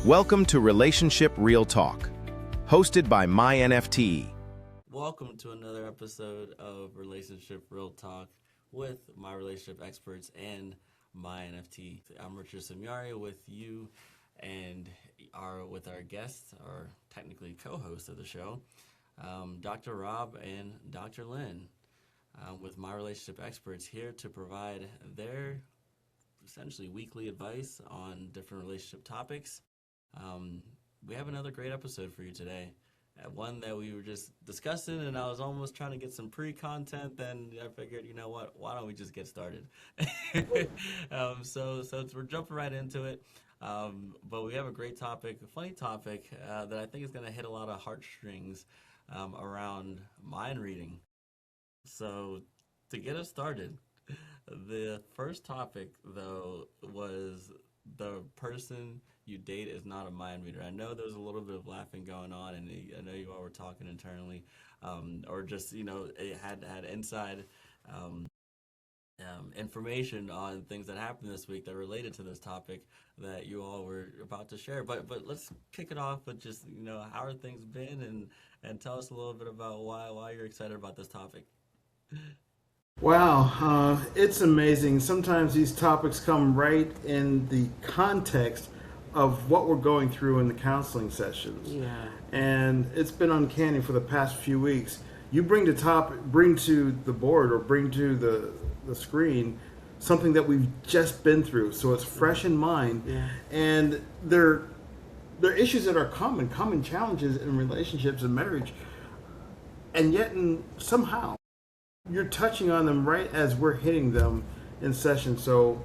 Welcome to Relationship Real Talk, hosted by MyNFT. Welcome to another episode of Relationship Real Talk with my relationship experts and MyNFT. I'm Richard Samyari with you and with our guests, or technically co-hosts of the show, Dr. Rob and Dr. Lynne, with my relationship experts here to provide their essentially weekly advice on different relationship topics. We have another great episode for you today. One that we were just discussing, and I was almost trying to get some pre-content. Then I figured, you know what? Why don't we just get started? So we're jumping right into it. But we have a great topic, a funny topic that I think is going to hit a lot of heartstrings around mind reading. So to get us started, the first topic though was the person you date is not a mind reader. I know there's a little bit of laughing going on, and I know you all were talking internally, or just it had inside information on things that happened this week that related to this topic that you all were about to share. But let's kick it off with just how are things been, and tell us a little bit about why you're excited about this topic. Wow, it's amazing. Sometimes these topics come right in the context of what we're going through in the counseling sessions. Yeah. And it's been uncanny for the past few weeks. You bring to the board or bring to the screen something that we've just been through, so it's fresh in mind. Yeah. And they're issues that are common challenges in relationships and marriage. And yet somehow you're touching on them right as we're hitting them in session. So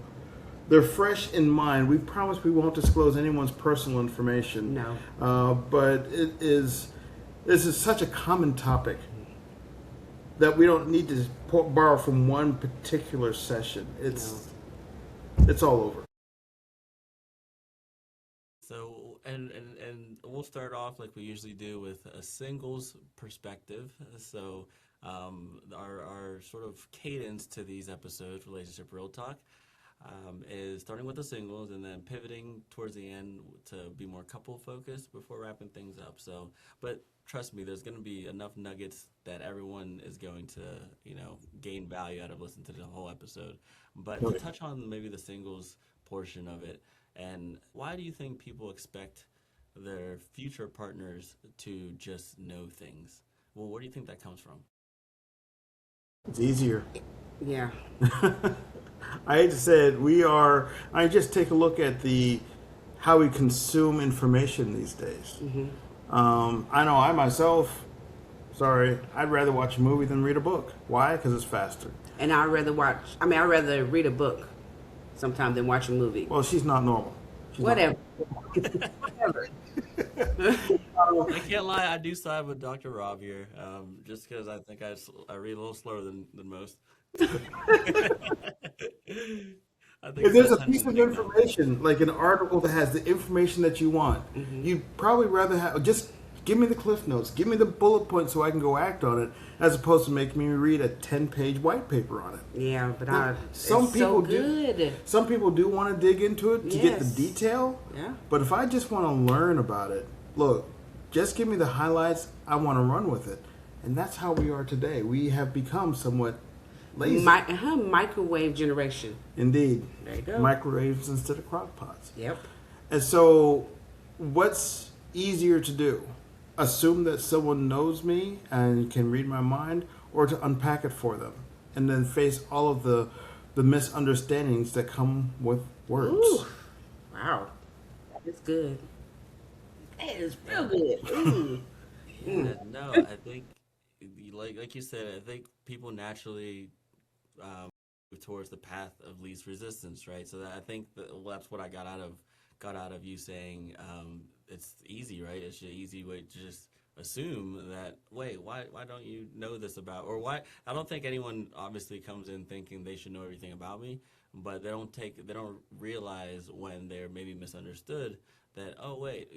they're fresh in mind. We promise we won't disclose anyone's personal information. No. But this is such a common topic that we don't need to borrow from one particular session. It's all over. So, and we'll start off like we usually do with a singles perspective. So, our sort of cadence to these episodes, Relationship Real Talk, is starting with the singles and then pivoting towards the end to be more couple focused before wrapping things up. So, but trust me, there's going to be enough nuggets that everyone is going to, gain value out of listening to the whole episode. But to touch on maybe the singles portion of it, and why do you think people expect their future partners to just know things? Well, where do you think that comes from? It's easier. Yeah. I hate to say it, I just take a look at how we consume information these days. Mm-hmm. I know I myself, I'd rather watch a movie than read a book. Why? Because it's faster. And I'd rather read a book sometime than watch a movie. Well, she's not normal. Whatever. I can't lie, I do side with Dr. Rob here, just because I think I read a little slower than most. I think If there's a piece of information, like an article that has the information that you want, you'd probably rather just give me the cliff notes, give me the bullet points so I can go act on it, as opposed to making me read a 10-page white paper on it. Yeah, but some people do want to dig into it to get the detail. Yeah. But if I just want to learn about it, look, just give me the highlights. I want to run with it, and that's how we are today. We have become somewhat lazy. Microwave generation. Indeed. There you go. Microwaves instead of crock pots. Yep. And so, what's easier to do? Assume that someone knows me and can read my mind, or to unpack it for them and then face all of the misunderstandings that come with words. Ooh. Wow. It's good. That is real good. Ooh. Yeah, no, I think, like you said, I think people naturally move towards the path of least resistance, right? So I think that's what I got out of you saying it's easy, right? It's an easy way to just assume that, wait, why don't you know this about, or why? I don't think anyone obviously comes in thinking they should know everything about me, but they don't realize when they're maybe misunderstood that, oh wait,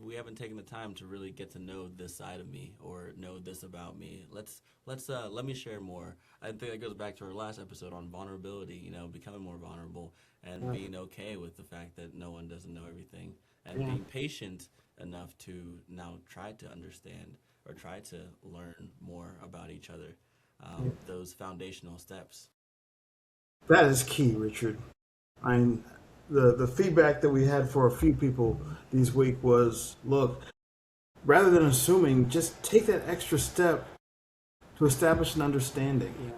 we haven't taken the time to really get to know this side of me or know this about me. Let me share more. I think that goes back to our last episode on vulnerability, becoming more vulnerable and being okay with the fact that no one doesn't know everything, and being patient enough to now try to understand or try to learn more about each other. Those foundational steps. That is key, Richard. I mean, the feedback that we had for a few people this week was, look, rather than assuming, just take that extra step to establish an understanding. Yeah.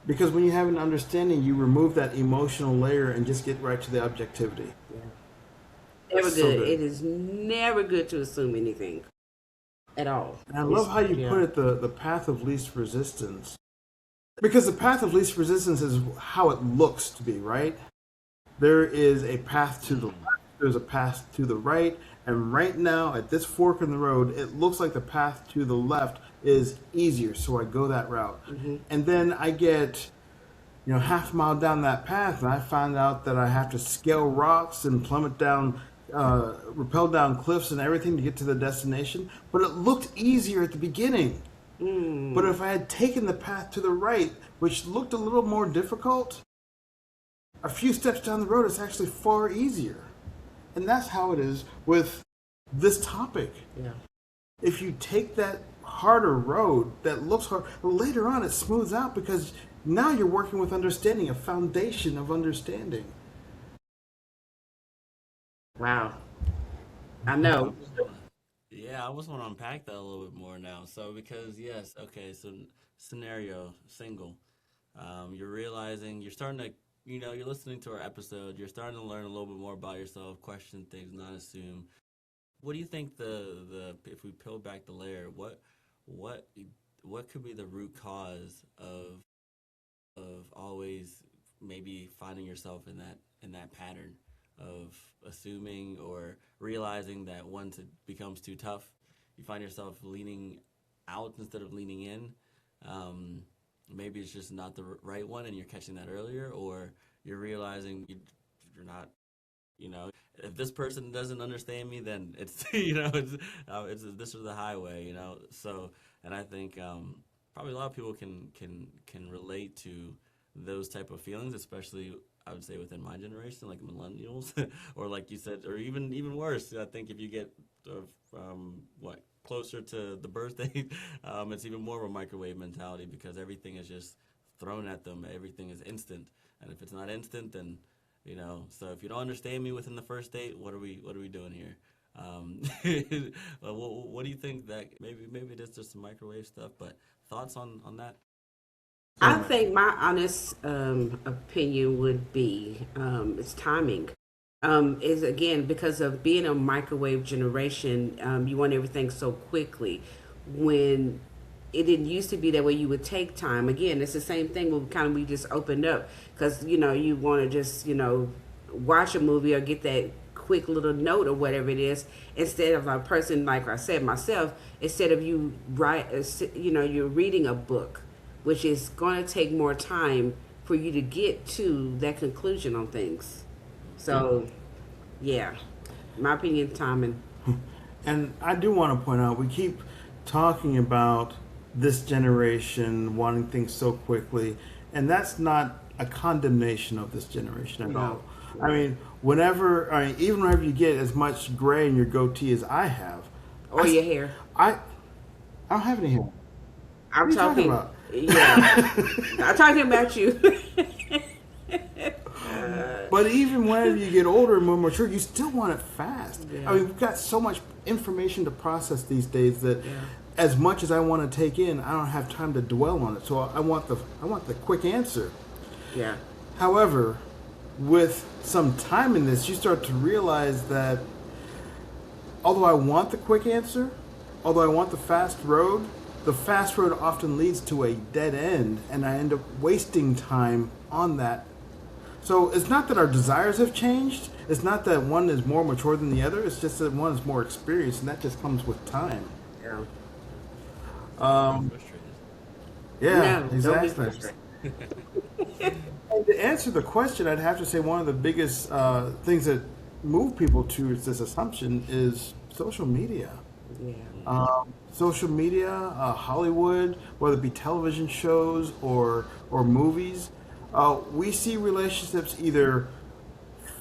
Because when you have an understanding, you remove that emotional layer and just get right to the objectivity. Yeah. Never So good. good. It is never good to assume anything at all. And I love how you put it, the path of least resistance. Because the path of least resistance is how it looks to be, right? There is a path to the left, there's a path to the right, and right now at this fork in the road, it looks like the path to the left is easier, so I go that route. And then I get, half a mile down that path, and I find out that I have to scale rocks and plummet down, rappel down cliffs and everything to get to the destination. But it looked easier at the beginning. But if I had taken the path to the right, which looked a little more difficult, a few steps down the road, it's actually far easier. And that's how it is with this topic. Yeah. If you take that harder road that looks hard, later on it smooths out because now you're working with understanding, a foundation of understanding. Wow. I know. Yeah, I almost want to unpack that a little bit more now. So, because yes, okay, so scenario, single. You're realizing, you're starting to, you're listening to our episode, you're starting to learn a little bit more about yourself, question things, not assume. What do you think if we peel back the layer, what could be the root cause of always maybe finding yourself in that pattern of assuming or realizing that once it becomes too tough, you find yourself leaning out instead of leaning in? Maybe it's just not the right one and you're catching that earlier, or you're realizing you're not, if this person doesn't understand me, then it's, it's this is the highway, So, and I think probably a lot of people can relate to those type of feelings, especially I would say within my generation, like millennials, or like you said, or even worse. I think if you get closer to the birthday, it's even more of a microwave mentality because everything is just thrown at them. Everything is instant, and if it's not instant, then So if you don't understand me within the first date, what are we doing here? What do you think that maybe it's just some microwave stuff? But thoughts on that? I think my honest opinion would be it's timing. Is again because of being a microwave generation, you want everything so quickly. When it didn't used to be that way, you would take time. Again, it's the same thing. We just opened up because you want to just watch a movie or get that quick little note or whatever it is, instead of a person like I said myself. Instead of you you're reading a book, which is going to take more time for you to get to that conclusion on things. So, yeah, my opinion, timing. And I do want to point out, we keep talking about this generation wanting things so quickly, and that's not a condemnation of this generation at all. I mean, even whenever you get as much gray in your goatee as I have, Or your hair. I don't have any hair. I'm What are you talking talking about? Yeah. I'm talking about you. But even whenever you get older and more mature, you still want it fast. Yeah. I mean, we've got so much information to process these days that as much as I want to take in, I don't have time to dwell on it. So I want the quick answer. Yeah. However, with some time in this, you start to realize that although I want the quick answer, although I want the fast road often leads to a dead end, and I end up wasting time on that. So it's not that our desires have changed. It's not that one is more mature than the other. It's just that one is more experienced, and that just comes with time. Yeah. Frustrated. Yeah, No, don't be exactly. frustrated. And to answer the question, I'd have to say one of the biggest things that move people to this assumption is social media. Yeah. Social media, Hollywood, whether it be television shows or movies, we see relationships either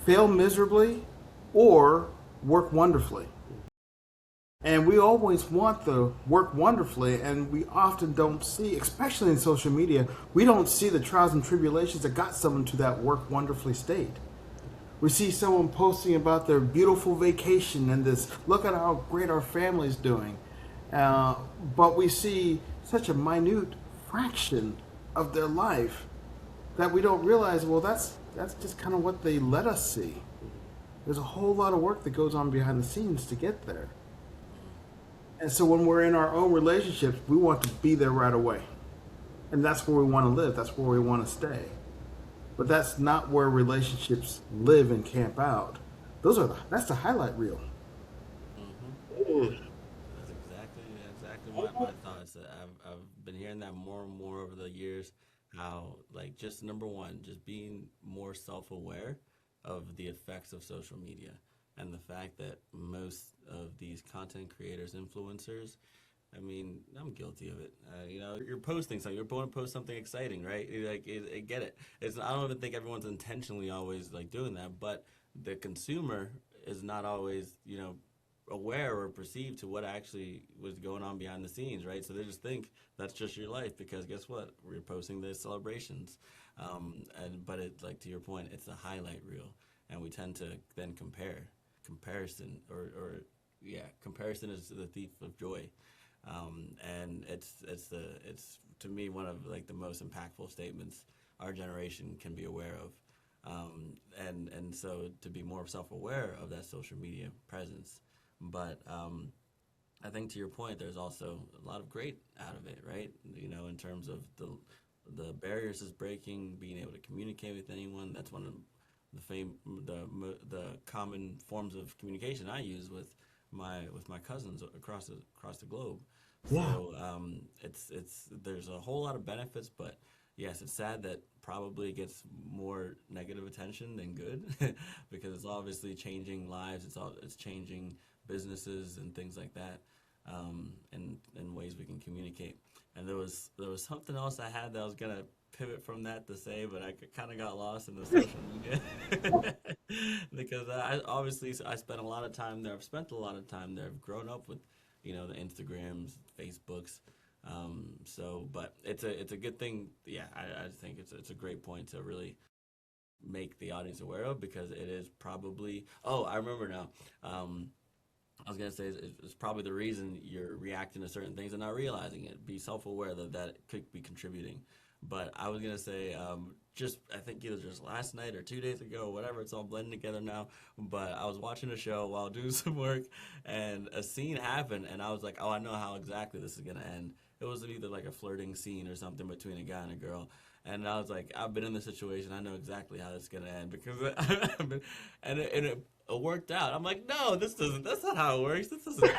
fail miserably or work wonderfully. And we always want the work wonderfully, and we often don't see, especially in social media, we don't see the trials and tribulations that got someone to that work wonderfully state. We see someone posting about their beautiful vacation and this, look at how great our family's doing. But we see such a minute fraction of their life that we don't realize, well, that's just kind of what they let us see. There's a whole lot of work that goes on behind the scenes to get there. And so when we're in our own relationships, we want to be there right away. And that's where we want to live. That's where we want to stay. But that's not where relationships live and camp out. That's the highlight reel. That's exactly my thoughts. I've been hearing that more and more over the years. How, like, just number one, just being more self-aware of the effects of social media and the fact that most of these content creators, influencers, I mean, I'm guilty of it. You're posting something. You're going to post something exciting, right? I get it. I don't even think everyone's intentionally always like doing that, but the consumer is not always, aware or perceived to what actually was going on behind the scenes, right? So they just think that's just your life because guess what? We're posting the celebrations, but it's like, to your point, it's a highlight reel, and we tend to then compare. Comparison is the thief of joy. And it's to me one of like the most impactful statements our generation can be aware of, and so to be more self-aware of that social media presence. But I think to your point, there's also a lot of great out of it, right? In terms of the barriers is breaking, being able to communicate with anyone. That's one of the common forms of communication I use with my cousins across the globe. So there's a whole lot of benefits, but yes, it's sad that probably it gets more negative attention than good because it's obviously changing lives. It's changing businesses and things like that, and ways we can communicate. And there was something else I had that I was gonna pivot from that to say, but I kind of got lost in the social media because I spent a lot of time there. I've spent a lot of time there. I've grown up with, the Instagrams, Facebooks. But it's a good thing. Yeah, I think it's a great point to really make the audience aware of because it is probably. Oh, I remember now. I was gonna say it's probably the reason you're reacting to certain things and not realizing it. Be self-aware that could be contributing. But I was gonna say, I think either just last night or 2 days ago, or whatever. It's all blending together now. But I was watching a show while doing some work, and a scene happened, and I was like, "Oh, I know how exactly this is gonna end." It was either like a flirting scene or something between a guy and a girl, and I was like, "I've been in this situation. I know exactly how this is gonna end because it worked out." I'm like, "No, this doesn't. That's not how it works. This doesn't."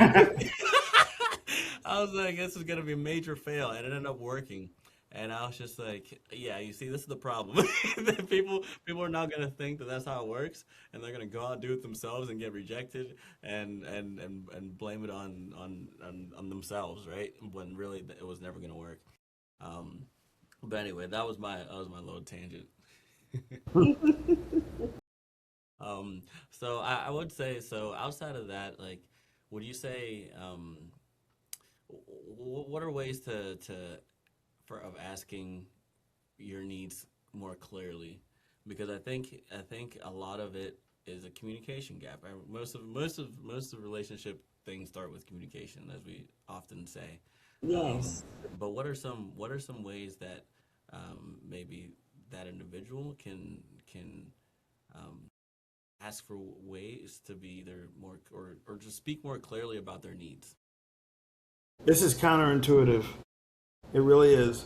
I was like, "This is gonna be a major fail," and it ended up working. And I was just like, yeah, you see, this is the problem. That people are not gonna think that that's how it works, and they're gonna go out and do it themselves and get rejected and blame it on themselves, right? When really it was never gonna work. But anyway, that was my little tangent. So I would say so. Outside of that, like, would you say what are ways of asking your needs more clearly, because I think a lot of it is a communication gap. Most of relationship things start with communication, as we often say. Yes. But what are some ways that maybe that individual can um, ask for ways to be either more or just speak more clearly about their needs? This is counterintuitive. It really is.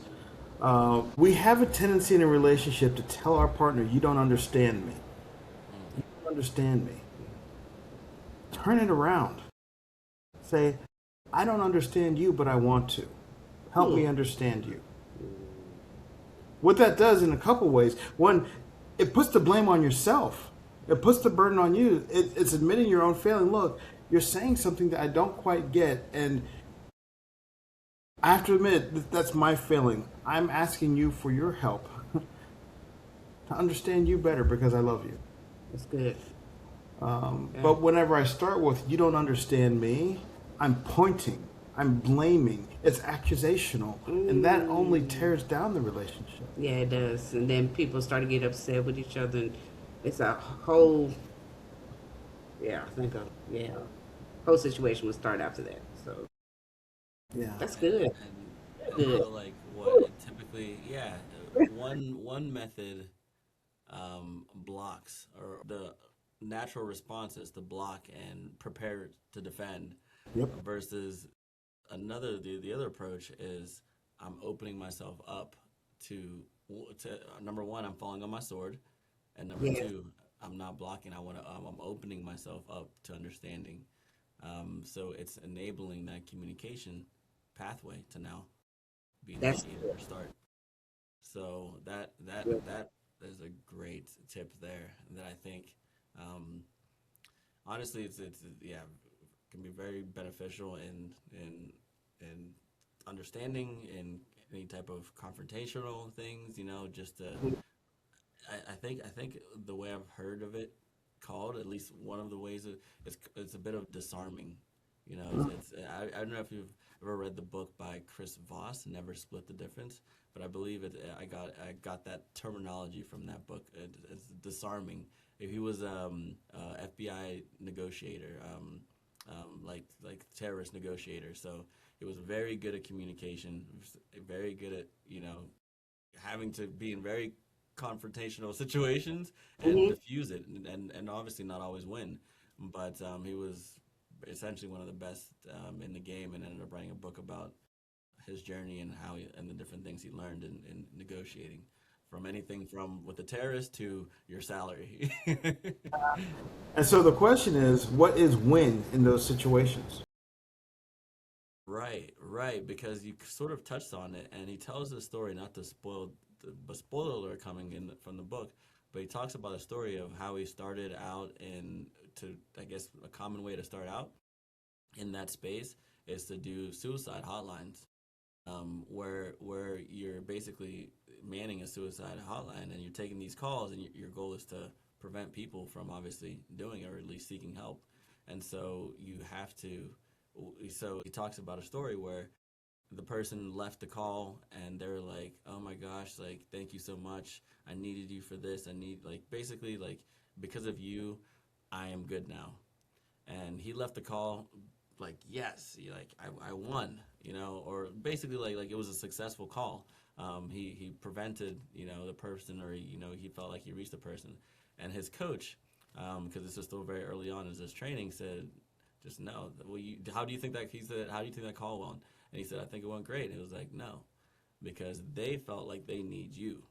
We have a tendency in a relationship to tell our partner, "You don't understand me. You don't understand me." Turn it around. Say, "I don't understand you, but I want to. Help me understand you." What that does in a couple ways. One, it puts the blame on yourself It puts the burden on you. It's admitting your own failing. Look, you're saying something that I don't quite get, and I have to admit that's my failing. I'm asking you for your help to understand you better because I love you. That's good. But whenever I start with "you don't understand me," I'm pointing, I'm blaming. It's accusational, and that only tears down the relationship. Yeah, it does. And then people start to get upset with each other, and it's a whole, whole situation will start after that. So Yeah. that's good. And Good. so like what typically, one method blocks, or the natural response is to block and prepare to defend, Yep. versus the other approach is I'm opening myself up to number one, I'm falling on my sword, and number Yes. two, I'm not blocking. I'm opening myself up to understanding. So it's enabling that communication pathway to now be That's initiated or start. So that is a great tip there that I think, um, honestly, it's yeah, can be very beneficial in understanding in any type of confrontational things. Just to, I think the way I've heard of it called, at least one of the ways, it's a bit of disarming. I don't know if you've ever read the book by Chris Voss, Never Split the Difference, but I believe I got that terminology from that book. It's disarming. If he was FBI negotiator, like terrorist negotiator, so he was very good at communication, very good at having to be in very confrontational situations and diffuse it, and obviously not always win, but he was essentially one of the best in the game, and ended up writing a book about his journey and and the different things he learned in negotiating, from anything from with the terrorist to your salary. And so the question is, what is win in those situations? Right, because you sort of touched on it, and he tells the story, not to spoil, but spoiler alert coming in from the book, but he talks about a story of how he started out I guess, a common way to start out in that space is to do suicide hotlines, where you're basically manning a suicide hotline, and you're taking these calls, and your goal is to prevent people from obviously doing it, or at least seeking help. And so you have to. So he talks about a story where the person left the call, and they're like, "Oh my gosh, like, thank you so much. I needed you for this. I need, like, basically, like, because of you, I am good now." And he left the call like, yes, like, I won, or basically like it was a successful call. He prevented, the person, or he felt like he reached the person, and his coach, because this is still very early on in his training, said, just no. Well, how do you think that he said? How do you think that call went? And he said, I think it went great. And it was like, no, because they felt like they need you,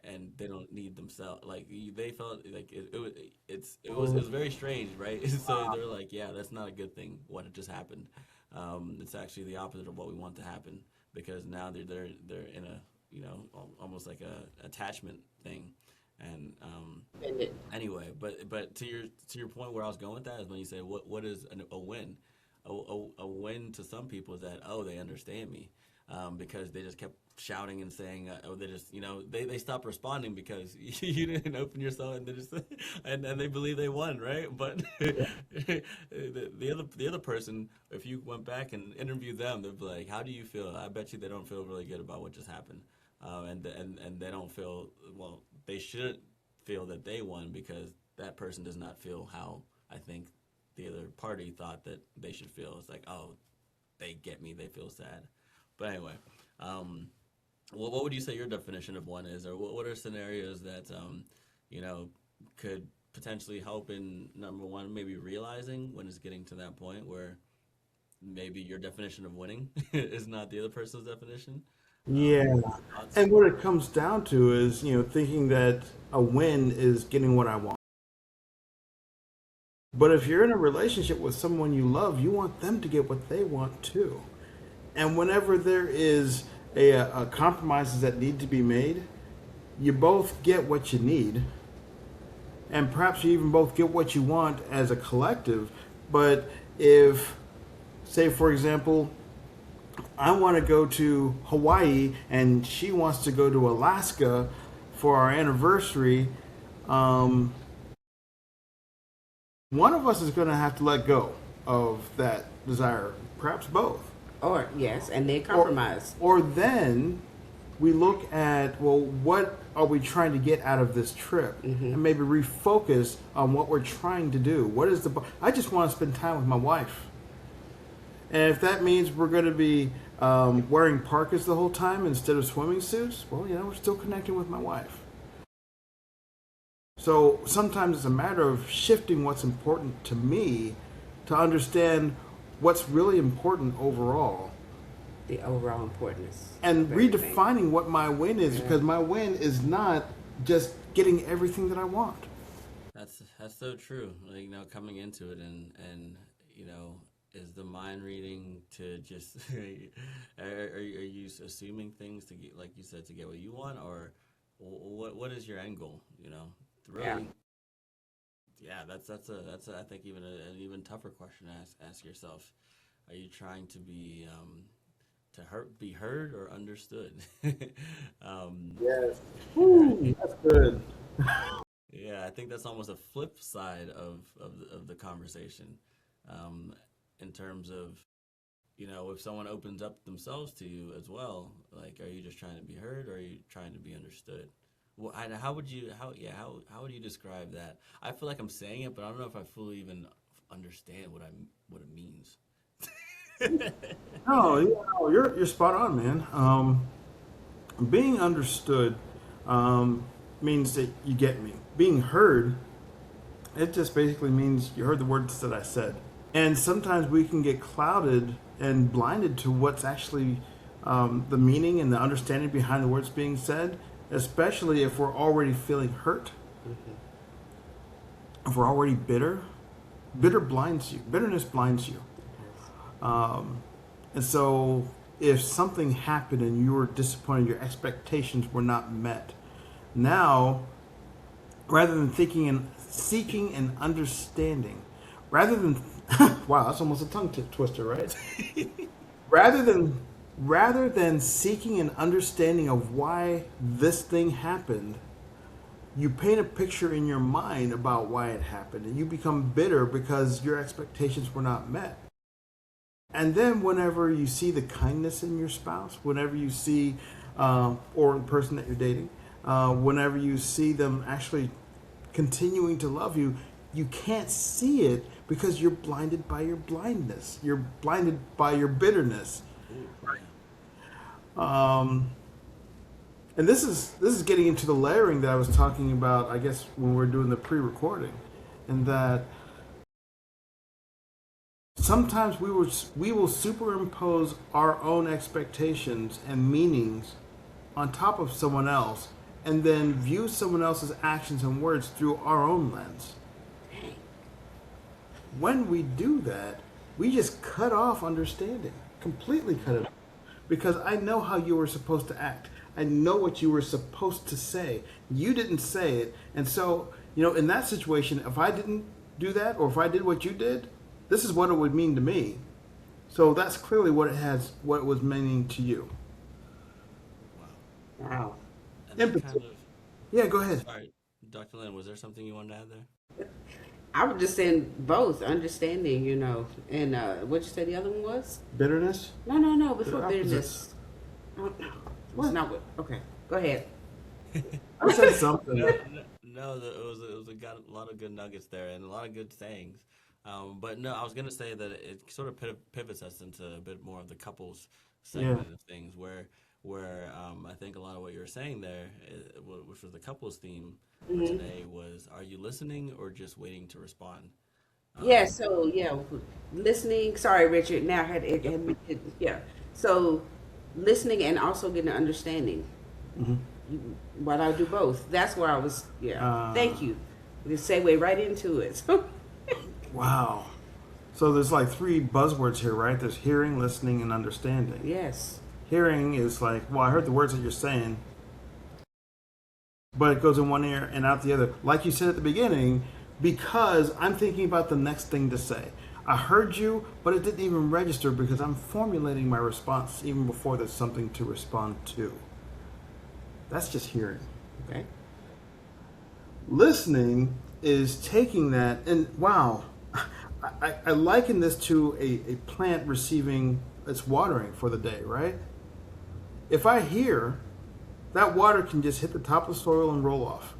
and they don't need themselves. Like, they felt like it was very strange, right? So they're like, yeah, that's not a good thing. What had just happened? It's actually the opposite of what we want to happen, because now they're in a almost like a attachment thing. And anyway, but to your point, where I was going with that is when you say what is a win. A win to some people is that, oh, they understand me, because they just kept shouting and saying, they just, they stopped responding because you didn't open yourself, and they just and they believe they won, right? But the other person, if you went back and interviewed them, they'd be like, how do you feel? I bet you they don't feel really good about what just happened, and they don't feel, well, they shouldn't feel that they won, because that person does not feel how I think the other party thought that they should feel. It's like, oh, they get me, they feel sad. But anyway, well, what would you say your definition of one is, or what are scenarios that could potentially help in, number one, maybe realizing when it's getting to that point where maybe your definition of winning is not the other person's definition? Yeah. Thoughts? And what it comes down to is, thinking that a win is getting what I want. But if you're in a relationship with someone you love, you want them to get what they want too. And whenever there is a compromises that need to be made, you both get what you need, and perhaps you even both get what you want as a collective. But if, say, for example, I want to go to Hawaii and she wants to go to Alaska for our anniversary, one of us is going to have to let go of that desire, perhaps both. Or yes, and then compromise. Or then we look at, well, what are we trying to get out of this trip, and maybe refocus on what we're trying to do. What is I just want to spend time with my wife, and if that means we're going to be wearing parkas the whole time instead of swimming suits, well, we're still connecting with my wife. So sometimes it's a matter of shifting what's important to me to understand what's really important overall. The overall importance. And redefining what my win is, because my win is not just getting everything that I want. That's so true. Like, coming into it and is the mind reading to just are you assuming things to get, like you said, to get what you want, or what is your end goal? Really. Yeah, that's I think even an even tougher question to ask yourself. Are you trying to be be heard or understood? Yes. Ooh, that's good. Yeah, I think that's almost a flip side of the conversation, in terms of, if someone opens up themselves to you as well, like, are you just trying to be heard or are you trying to be understood? Well, how would you describe that? I feel like I'm saying it, but I don't know if I fully even understand what it means. No, you're spot on, man. Being understood means that you get me. Being heard, it just basically means you heard the words that I said. And sometimes we can get clouded and blinded to what's actually the meaning and the understanding behind the words being said, especially if we're already feeling hurt. If we're already bitter. Bitterness blinds you. And so if something happened and you were disappointed, your expectations were not met, now, rather than seeking and understanding, rather than, wow, that's almost a tongue twister, right? rather than seeking an understanding of why this thing happened, you paint a picture in your mind about why it happened, and you become bitter because your expectations were not met. And then whenever you see the kindness in your spouse, whenever you see, or the person that you're dating, whenever you see them actually continuing to love you, you can't see it because you're blinded by your blindness. You're blinded by your bitterness. And this is getting into the layering that I was talking about, I guess, when we were doing the pre-recording, and that sometimes we will superimpose our own expectations and meanings on top of someone else, and then view someone else's actions and words through our own lens. When we do that, we just cut off understanding, completely cut it off, because I know how you were supposed to act. I know what you were supposed to say. You didn't say it, and so in that situation, if I didn't do that, or if I did what you did, this is what it would mean to me. So that's clearly what it was meaning to you. Wow. Yeah, go ahead. Sorry, Dr. Lynn, was there something you wanted to add there? I was just saying both, understanding, and what'd you say the other one was? Bitterness? No, before They're bitterness. Oh, no. It's not what, okay, go ahead. I said something. No, it was a lot of good nuggets there and a lot of good sayings. But no, I was going to say that it sort of pivots us into a bit more of the couples segment of things, where I think a lot of what you were saying there, which was the couples theme for today, was, are you listening or just waiting to respond? Listening. Sorry, Richard. Now I had yeah. So listening and also getting an understanding. But I do both. That's where I was. Yeah. Thank you. Just segue right into it. Wow. So there's like three buzzwords here, right? There's hearing, listening, and understanding. Yes. Hearing is like, well, I heard the words that you're saying, but it goes in one ear and out the other. Like you said at the beginning, because I'm thinking about the next thing to say. I heard you, but it didn't even register because I'm formulating my response even before there's something to respond to. That's just hearing. Okay? Listening is taking that, and wow, I liken this to a plant receiving its watering for the day, right? If I hear, that water can just hit the top of the soil and roll off.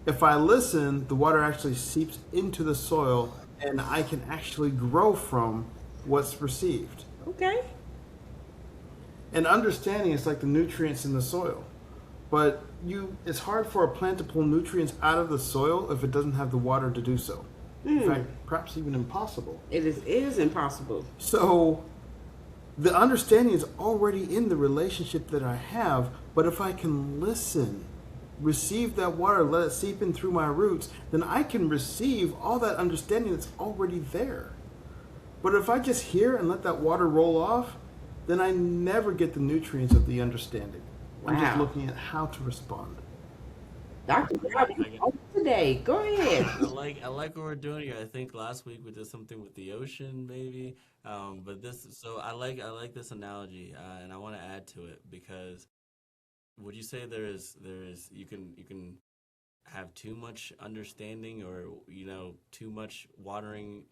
If I listen, the water actually seeps into the soil and I can actually grow from what's received. Okay. And understanding is like the nutrients in the soil. But it's hard for a plant to pull nutrients out of the soil if it doesn't have the water to do so. In fact, perhaps even impossible. It is impossible. So the understanding is already in the relationship that I have, but if I can listen, receive that water, let it seep in through my roots, then I can receive all that understanding that's already there. But if I just hear and let that water roll off, then I never get the nutrients of the understanding. I'm just looking at how to respond. Dr. Today, go ahead. I like what we're doing here. I think last week we did something with the ocean, maybe. But I like this analogy, and I want to add to it because would you say you can have too much understanding or too much watering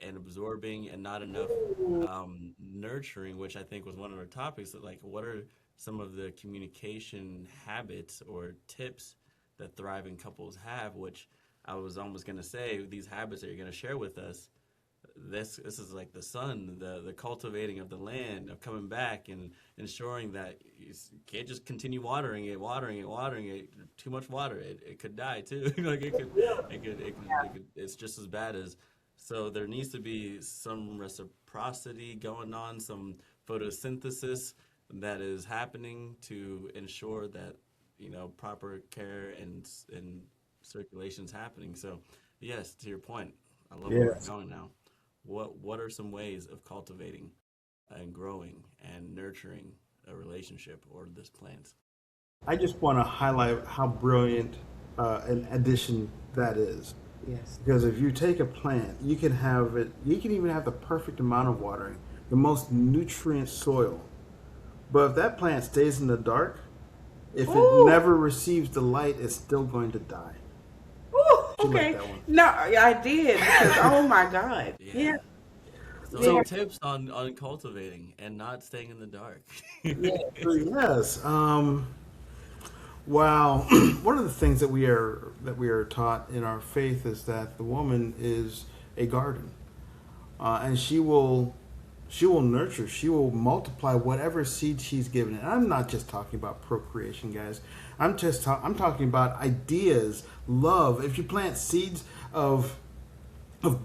and absorbing and not enough nurturing, which I think was one of our topics. Like, what are some of the communication habits or tips that thriving couples have? Which I was almost going to say, these habits that you're going to share with us. This is like the sun, the cultivating of the land, of coming back and ensuring that you can't just continue watering it. Too much water, it could die too. Like it's just as bad as. So there needs to be some reciprocity going on, some photosynthesis that is happening to ensure that proper care and circulation is happening. So yes, to your point, I love where we're going now. What are some ways of cultivating and growing and nurturing a relationship or this plant? I just want to highlight how brilliant an addition that is. Yes. Because if you take a plant, you can even have the perfect amount of watering, the most nutrient soil. But if that plant stays in the dark, if it never receives the light, it's still going to die. Okay. Like no, I did because oh my God. Yeah. So tips on cultivating and not staying in the dark. Yes. Wow. One of the things that we are taught in our faith is that the woman is a garden, and she will nurture, she will multiply whatever seed she's given. And I'm not just talking about procreation, guys. I'm talking about ideas, love. If you plant seeds of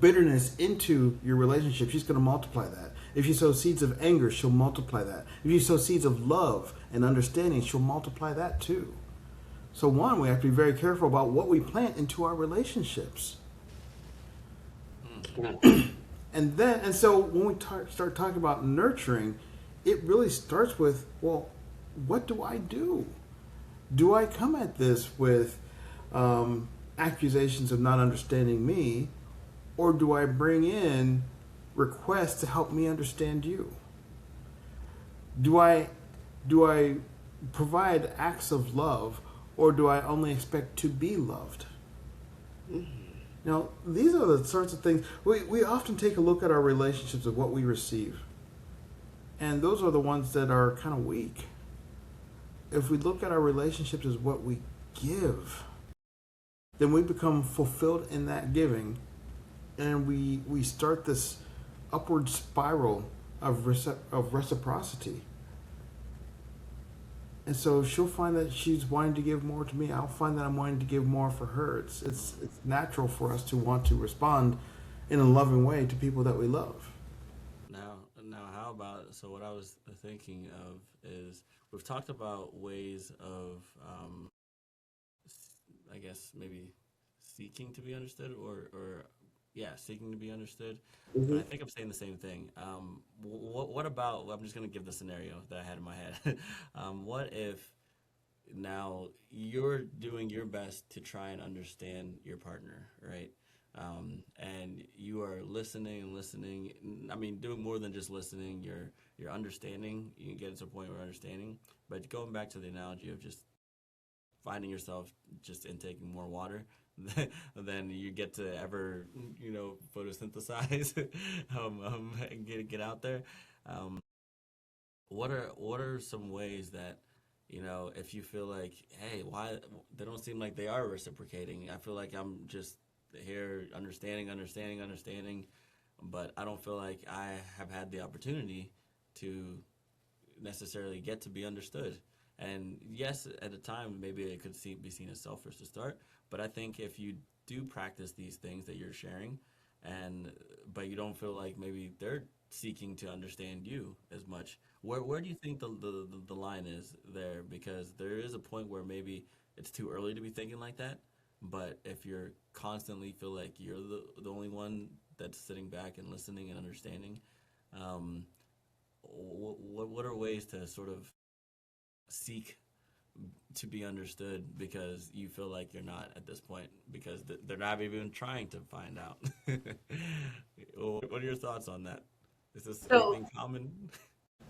bitterness into your relationship, she's going to multiply that. If you sow seeds of anger, she'll multiply that. If you sow seeds of love and understanding, she'll multiply that too. So we have to be very careful about what we plant into our relationships. And so when we start talking about nurturing, it really starts with, well, what do I do? Do I come at this with accusations of not understanding me, or do I bring in requests to help me understand you? Do I provide acts of love, or do I only expect to be loved? Now, these are the sorts of things. We often take a look at our relationships of what we receive. And those are the ones that are kind of weak. If we look at our relationships as what we give, then we become fulfilled in that giving. And we start this upward spiral of reciprocity. And so she'll find that she's wanting to give more to me. I'll find that I'm wanting to give more for her. It's natural for us to want to respond in a loving way to people that we love. Now, how about, so what I was thinking of is we've talked about ways of, I guess, maybe seeking to be understood or seeking to be understood. Mm-hmm. I think I'm saying the same thing. What about, I'm just going to give the scenario that I had in my head. What if now you're doing your best to try and understand your partner, right? And you are listening and listening. I mean, doing more than just listening. You're understanding. You can get to a point where understanding. But going back to the analogy of just finding yourself just intaking more water, then you get to ever, photosynthesize, and get out there. Um, what are some ways that, if you feel like, hey, why they don't seem like they are reciprocating? I feel like I'm just here understanding, but I don't feel like I have had the opportunity to necessarily get to be understood. And yes, at a time, maybe it could be seen as selfish to start. But I think if you do practice these things that you're sharing, and but you don't feel like maybe they're seeking to understand you as much, where do you think the line is there? Because there is a point where maybe it's too early to be thinking like that. But if you're constantly feel like you're the only one that's sitting back and listening and understanding, um, what are ways to sort of seek to be understood because you feel like you're not at this point because they're not even trying to find out? What are your thoughts on that? Is this So, anything common?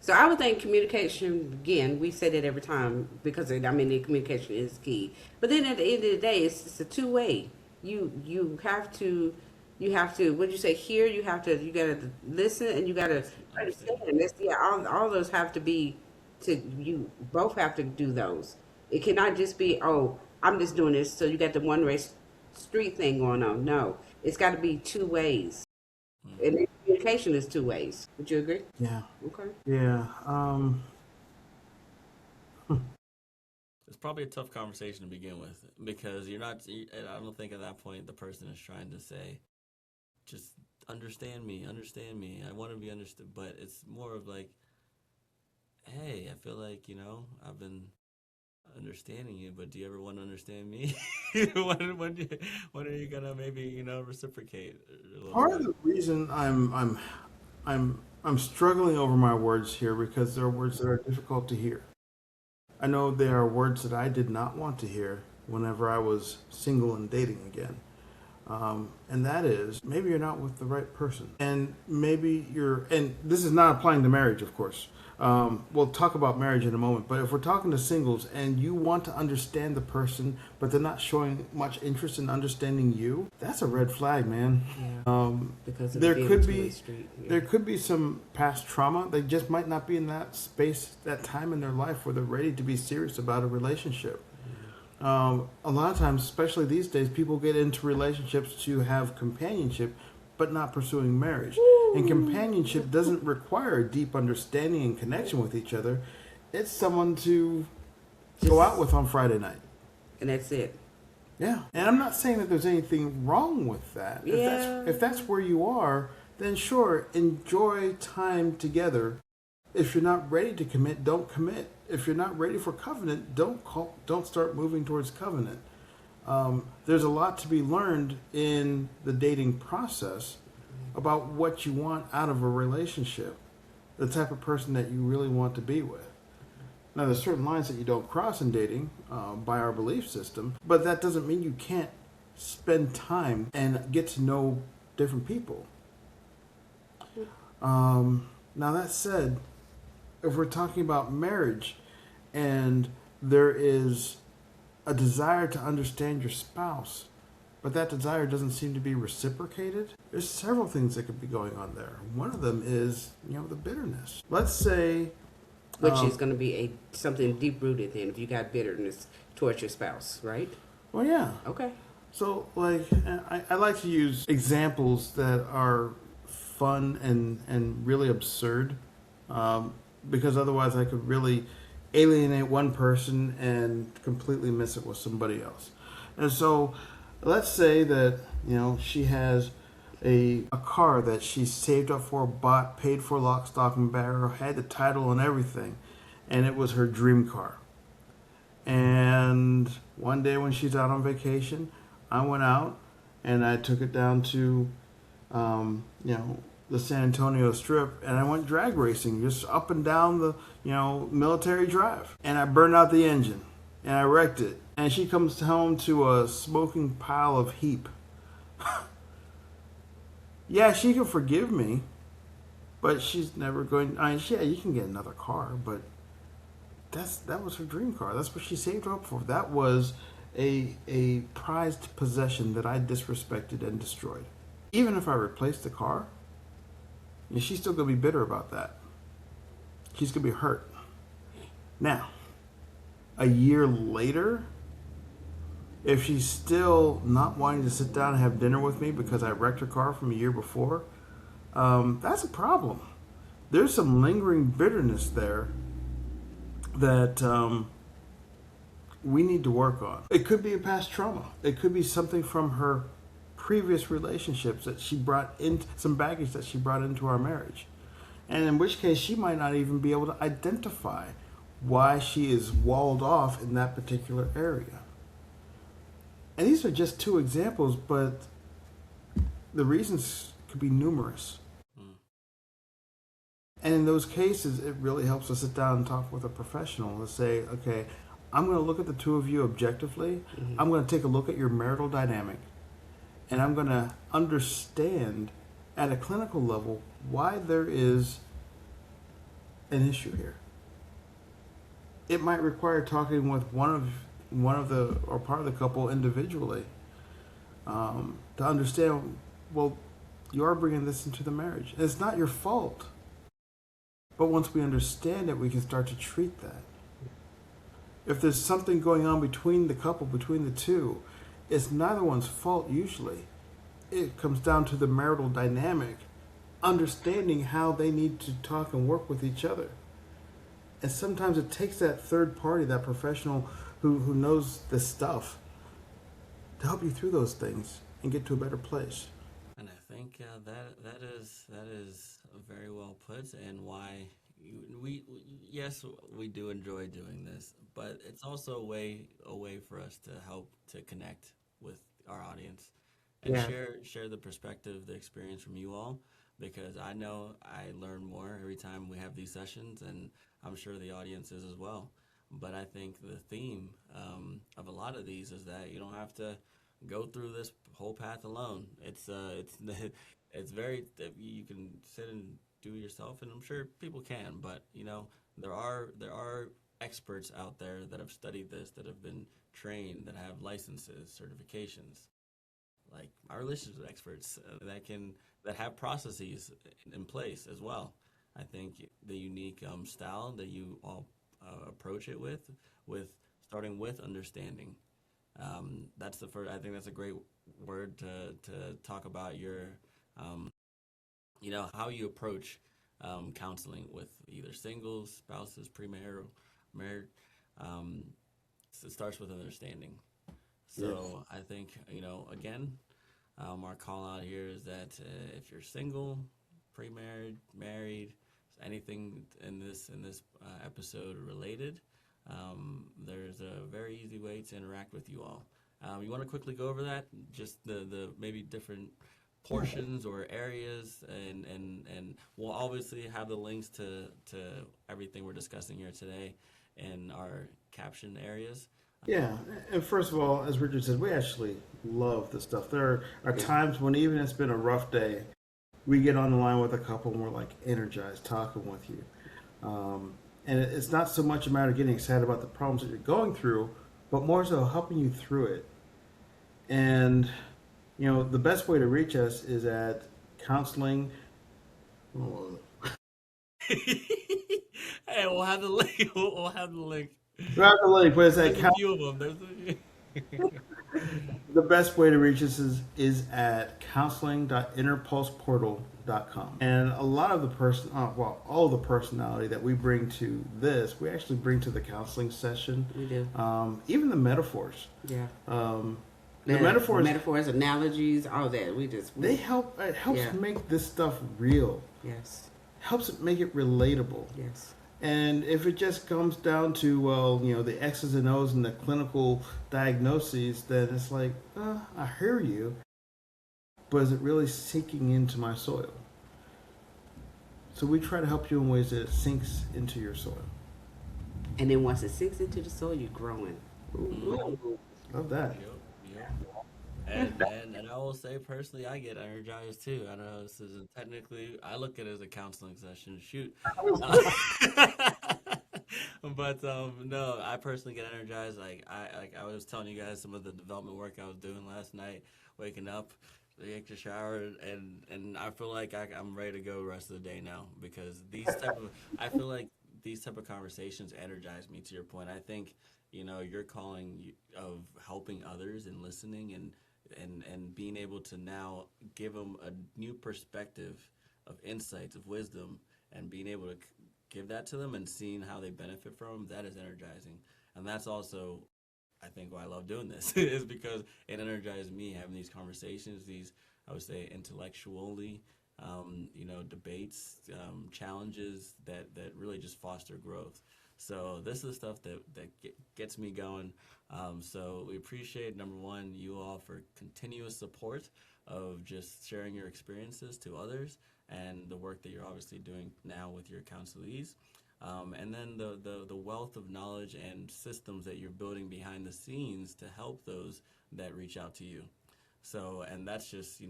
so I would think communication, again, we say that every time because I mean, the communication is key. But then at the end of the day, it's a two-way. You have to what did you say here? You gotta listen and you gotta Understand. understand. That's, yeah, all those have to be to you both have to do those. It cannot just be, oh, I'm just doing this, so you got the one race street thing going on. No, it's got to be two ways, and then communication is two ways. Would you agree? Yeah. Okay. Yeah. It's probably a tough conversation to begin with because you're not. I don't think at that point the person is trying to say, just understand me, understand me. I want to be understood, but it's more of like, hey, I feel like I've been understanding you, but do you ever want to understand me? when are you gonna maybe reciprocate a little Part of bit? the reason I'm struggling over my words here because there are words that are difficult to hear. I know there are words that I did not want to hear whenever I was single and dating again. And that is maybe you're not with the right person. And maybe and this is not applying to marriage, of course. We'll talk about marriage in a moment. But if we're talking to singles and you want to understand the person, but they're not showing much interest in understanding you, that's a red flag, man. Yeah. Because of There being a could two-way be street. Yeah. there could be some past trauma. They just might not be in that space, that time in their life where they're ready to be serious about a relationship. A lot of times, especially these days, people get into relationships to have companionship, but not pursuing marriage. And companionship doesn't require a deep understanding and connection with each other. It's someone to go out with on Friday night. And that's it. Yeah, and I'm not saying that there's anything wrong with that. Yeah. If that's where you are, then sure, enjoy time together. If you're not ready to commit, don't commit. If you're not ready for covenant, don't start moving towards covenant. There's a lot to be learned in the dating process about what you want out of a relationship, the type of person that you really want to be with. Now, there's certain lines that you don't cross in dating by our belief system, but that doesn't mean you can't spend time and get to know different people. Now, that said, if we're talking about marriage and there is a desire to understand your spouse, but that desire doesn't seem to be reciprocated, there's several things that could be going on there. One of them is, the bitterness. Let's say, Which is going to be something deep rooted then if you got bitterness towards your spouse, right? well, yeah. Okay. So, I like to use examples that are fun and really absurd, because otherwise I could really alienate one person and completely miss it with somebody else. And so, let's say that she has a car that she saved up for, bought, paid for, lock, stock, and barrel, had the title and everything, and it was her dream car. And one day when she's out on vacation, I went out and I took it down to, the San Antonio Strip, and I went drag racing just up and down the, Military Drive. And I burned out the engine. and I wrecked it. And she comes home to a smoking pile of heap. Yeah, she can forgive me, but she's never going. I mean, yeah, you can get another car, but that was her dream car. That's what she saved up for. That was a prized possession that I disrespected and destroyed. Even if I replaced the car, she's still gonna be bitter about that. She's gonna be hurt. Now, a year later, if she's still not wanting to sit down and have dinner with me because I wrecked her car from a year before, that's a problem. There's some lingering bitterness there that we need to work on. It could be a past trauma. It could be something from her previous relationships that she brought in, some baggage that she brought into our marriage. And in which case, she might not even be able to identify why she is walled off in that particular area. And these are just two examples, but the reasons could be numerous. And in those cases, it really helps to sit down and talk with a professional to say, okay, I'm going to look at the two of you objectively. Mm-hmm. I'm going to take a look at your marital dynamic. And I'm going to understand at a clinical level why there is an issue here. It might require talking with one of the or part of the couple individually to understand, well, you are bringing this into the marriage. And it's not your fault. But once we understand it, we can start to treat that. If there's something going on between the couple, between the two, it's neither one's fault usually. It comes down to the marital dynamic, understanding how they need to talk and work with each other. And sometimes it takes that third party, that professional who knows this stuff, to help you through those things and get to a better place. And I think that is very well put, and why we yes, we do enjoy doing this, but it's also a way for us to help to connect with our audience and share the perspective, the experience from you all, because I know I learn more every time we have these sessions, and I'm sure the audience is as well. But I think the theme of a lot of these is that you don't have to go through this whole path alone. It's very, you can sit and do it yourself, and I'm sure people can. But there are experts out there that have studied this, that have been trained, that have licenses, certifications, like our relationship experts that have processes in place as well. I think the unique style that you all approach it with starting with understanding. That's the first. I think that's a great word to talk about your, how you approach counseling with either singles, spouses, premarital, married. It starts with understanding. So yes. I think again, our call out here is that if you're single, pre-married, married, anything in this episode related, there's a very easy way to interact with you all. You want to quickly go over that, just the maybe different portions or areas, and we'll obviously have the links to everything we're discussing here today in our caption areas. Yeah, and first of all, as Richard said, we actually love this stuff. There are times when even it's been a rough day, we get on the line with a couple and we're like energized talking with you. And it's not so much a matter of getting excited about the problems that you're going through, but more so helping you through it. And, the best way to reach us is at counseling. Hey, we'll have the link. We'll have the link. We'll have the link, but it's at There's a few of them. The best way to reach us is at counseling.innerpulseportal.com. And a lot of the all the personality that we bring to this, we actually bring to the counseling session. We do. Even the metaphors. Yeah. The metaphors, analogies, all that. They help. It helps make this stuff real. Yes. Helps it make it relatable. Yes. And if it just comes down to, the X's and O's and the clinical diagnoses, then it's like, I hear you, but is it really sinking into my soil? So we try to help you in ways that it sinks into your soil. And then once it sinks into the soil, you're growing. Ooh, love that. Yep. And I will say personally, I get energized too. I know this isn't technically. I look at it as a counseling session. Shoot, but no, I personally get energized. Like I was telling you guys some of the development work I was doing last night, waking up, take a shower, and I feel like I'm ready to go the rest of the day now because I feel like these type of conversations energize me. To your point, I think your calling of helping others and listening and being able to now give them a new perspective of insights of wisdom and being able to give that to them and seeing how they benefit from them, that is energizing. And that's also I think why I love doing this is because it energizes me having these conversations, these I would say intellectually, debates, challenges that really just foster growth. So this is stuff that gets me going. So we appreciate number one you all for continuous support of just sharing your experiences to others and the work that you're obviously doing now with your counselees. And then the wealth of knowledge and systems that you're building behind the scenes to help those that reach out to you. So, and that's just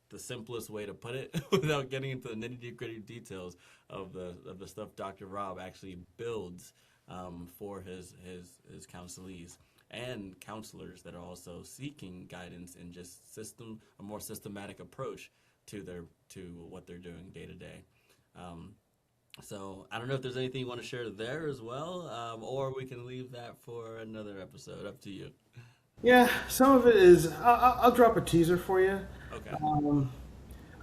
the simplest way to put it without getting into the nitty gritty details of the stuff Dr. Rob actually builds for his counselees and counselors that are also seeking guidance and just a more systematic approach to what they're doing day to day. So I don't know if there's anything you want to share there as well, or we can leave that for another episode. Up to you. Yeah, some of it is. I'll drop a teaser for you. Okay.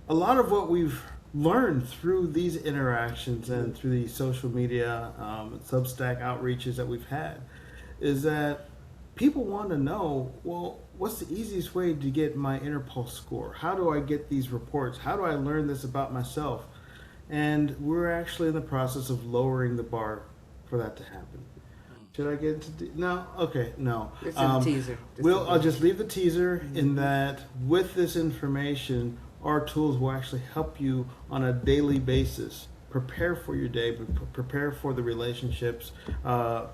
A lot of what we've learned through these interactions and through these social media Substack outreaches that we've had is that people want to know, well, what's the easiest way to get my inner pulse score? How do I get these reports? How do I learn this about myself? And we're actually in the process of lowering the bar for that to happen. Should I get into no? Okay, no. It's in the teaser. I'll just leave the teaser in that with this information, our tools will actually help you on a daily basis prepare for your day, but prepare for the relationships, the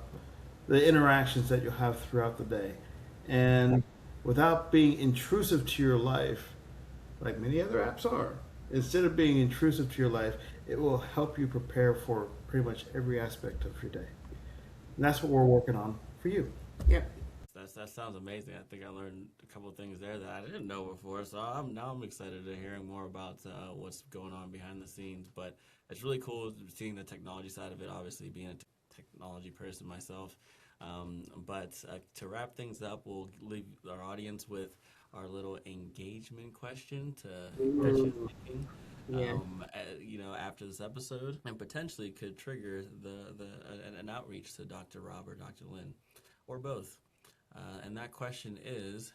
interactions that you'll have throughout the day, and without being intrusive to your life, like many other apps are. Instead of being intrusive to your life, it will help you prepare for pretty much every aspect of your day. And that's what we're working on for you. Yep. That sounds amazing. I think I learned a couple of things there that I didn't know before. So now I'm excited to hearing more about what's going on behind the scenes. But it's really cool seeing the technology side of it. Obviously, being a technology person myself. But to wrap things up, we'll leave our audience with our little engagement question to get you thinking. Yeah. After this episode, and potentially could trigger an outreach to Dr. Rob or Dr. Lynn, or both. And that question is,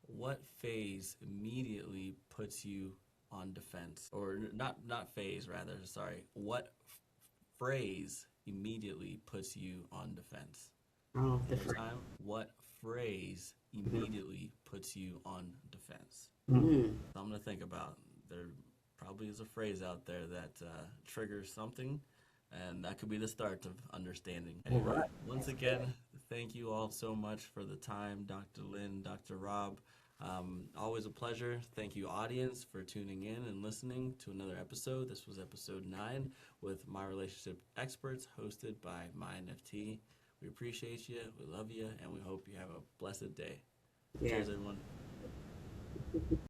what phase immediately puts you on defense, or not phase rather? Sorry, what phrase immediately puts you on defense? Oh, Every time, what phrase immediately puts you on defense? Mm. Something to think about. There probably is a phrase out there that triggers something, and that could be the start of understanding. Anyway, once again, thank you all so much for the time, Dr. Lynn, Dr. Rob. Always a pleasure. Thank you, audience, for tuning in and listening to another episode. This was episode 9 with My Relationship Experts, hosted by MyNFT. We appreciate you, we love you, and we hope you have a blessed day. Yeah. Cheers, everyone.